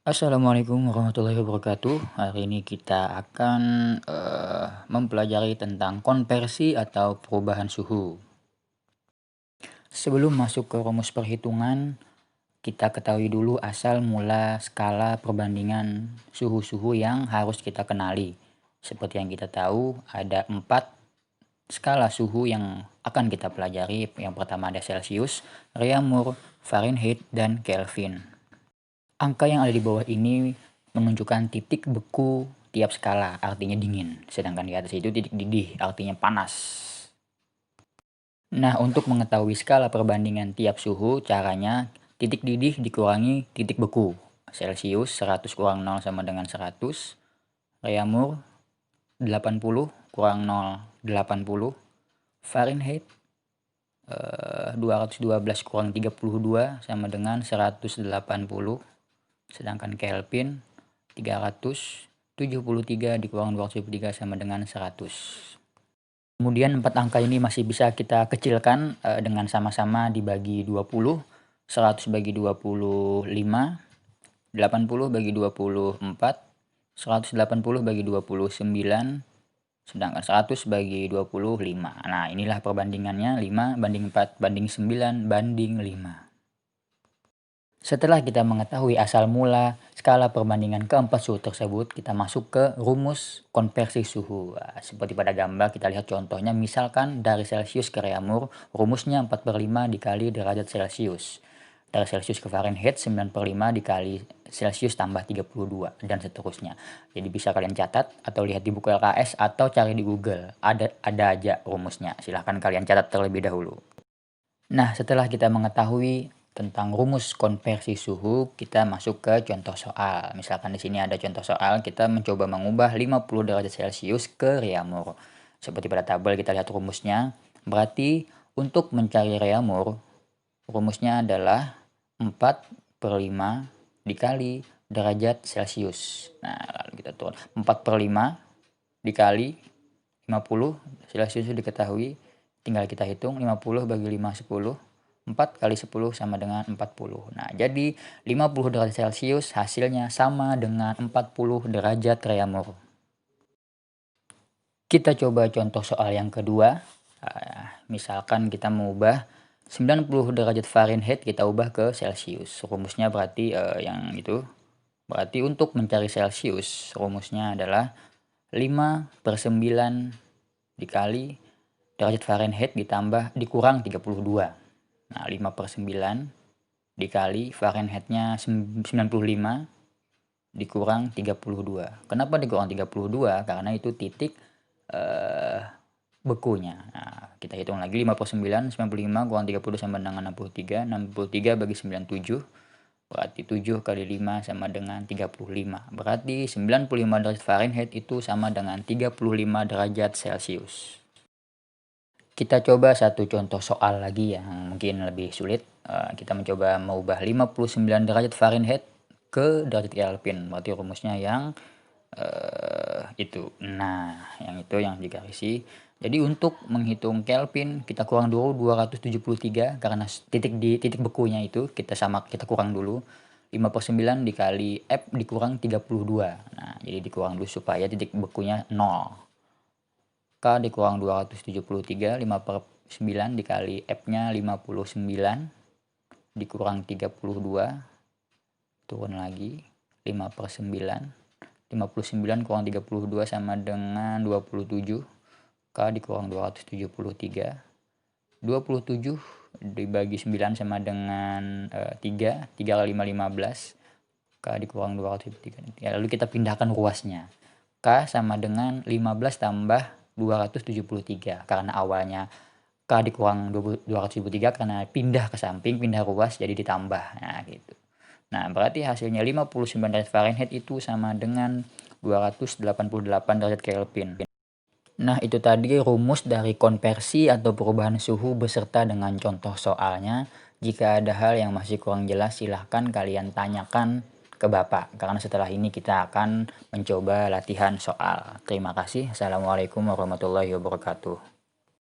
Assalamualaikum warahmatullahi wabarakatuh. Hari ini kita akan mempelajari tentang konversi atau perubahan suhu. Sebelum masuk ke rumus perhitungan, kita ketahui dulu asal mula skala perbandingan suhu-suhu yang harus kita kenali. Seperti yang kita tahu, ada 4 skala suhu yang akan kita pelajari. Yang pertama ada Celsius, Reaumur, Fahrenheit, dan Kelvin. Angka yang ada di bawah ini menunjukkan titik beku tiap skala, artinya dingin. Sedangkan di atas itu titik didih, artinya panas. Nah, untuk mengetahui skala perbandingan tiap suhu, caranya titik didih dikurangi titik beku. Celsius 100 kurang 0 sama dengan 100. Reaumur 80 kurang 0, 80. Fahrenheit 212 kurang 32 sama dengan 180. Sedangkan Kelvin 373 dikurang 273 sama dengan 100. Kemudian 4 angka ini masih bisa kita kecilkan dengan sama-sama dibagi 20, 100 bagi 25, 80 bagi 24, 180 bagi 29, sedangkan 100 bagi 25. Nah, inilah perbandingannya 5 banding 4 banding 9 banding 5. Setelah kita mengetahui asal mula skala perbandingan keempat suhu tersebut, kita masuk ke rumus konversi suhu. Seperti pada gambar kita lihat contohnya, misalkan dari Celsius ke Reaumur, rumusnya 4/5 dikali derajat Celsius. Dari Celsius ke Fahrenheit 9/5 dikali Celsius tambah 32 dan seterusnya. Jadi bisa kalian catat atau lihat di buku LKS atau cari di Google. Ada aja rumusnya. Silahkan kalian catat terlebih dahulu. Nah, setelah kita mengetahui tentang rumus konversi suhu, kita masuk ke contoh soal. Misalkan di sini ada contoh soal, kita mencoba mengubah 50 derajat Celcius ke Reaumur. Seperti pada tabel kita lihat rumusnya. Berarti untuk mencari Reaumur, rumusnya adalah 4/5 dikali derajat Celcius. Nah, lalu kita turun 4/5 dikali 50 Celcius itu diketahui, tinggal kita hitung 50 bagi 5 10. 4 kali 10 sama dengan 40. Nah, jadi 50 derajat Celcius hasilnya sama dengan 40 derajat Reaumur. Kita coba contoh soal yang kedua. Misalkan kita mengubah 90 derajat Fahrenheit kita ubah ke Celcius. Rumusnya berarti yang itu. Berarti untuk mencari Celcius, rumusnya adalah 5/9 dikali derajat Fahrenheit dikurang 32. Nah, 5/9 dikali Fahrenheitnya 95 dikurang 32. Kenapa dikurang 32? Karena itu titik bekunya. Nah, kita hitung lagi 5/9, 95 kurang 30 sama dengan 63. 63 bagi 97. Berarti 7 kali 5 sama dengan 35. Berarti 95 derajat Fahrenheit itu sama dengan 35 derajat Celcius. Kita coba satu contoh soal lagi yang mungkin lebih sulit. Kita mencoba mengubah 59 derajat Fahrenheit ke derajat Kelvin. Berarti rumusnya yang itu. Nah, yang itu yang digarisi. Jadi untuk menghitung Kelvin kita kurang dulu 273 karena titik bekunya itu kita kurang dulu. 5/9 dikali F dikurang 32. Nah, jadi dikurang dulu supaya titik bekunya 0. K dikurang 273, 5/9 dikali F-nya 59, dikurang 32, turun lagi, 5/9, 59 kurang 32 sama dengan 27, K dikurang 273, 27 dibagi 9 sama dengan 3, 3 kali 5, 15, K dikurang 273. Lalu kita pindahkan ruasnya. K sama dengan 15 tambah 273 karena awalnya K dikurang 273 karena pindah ke samping, pindah ruas jadi ditambah. Nah, gitu. Nah, berarti hasilnya 59 derajat Fahrenheit itu sama dengan 288 derajat Kelvin. Nah, itu tadi rumus dari konversi atau perubahan suhu beserta dengan contoh soalnya. Jika ada hal yang masih kurang jelas, silahkan kalian tanyakan ke Bapak. Karena setelah ini kita akan mencoba latihan soal. Terima kasih. Assalamualaikum warahmatullahi wabarakatuh.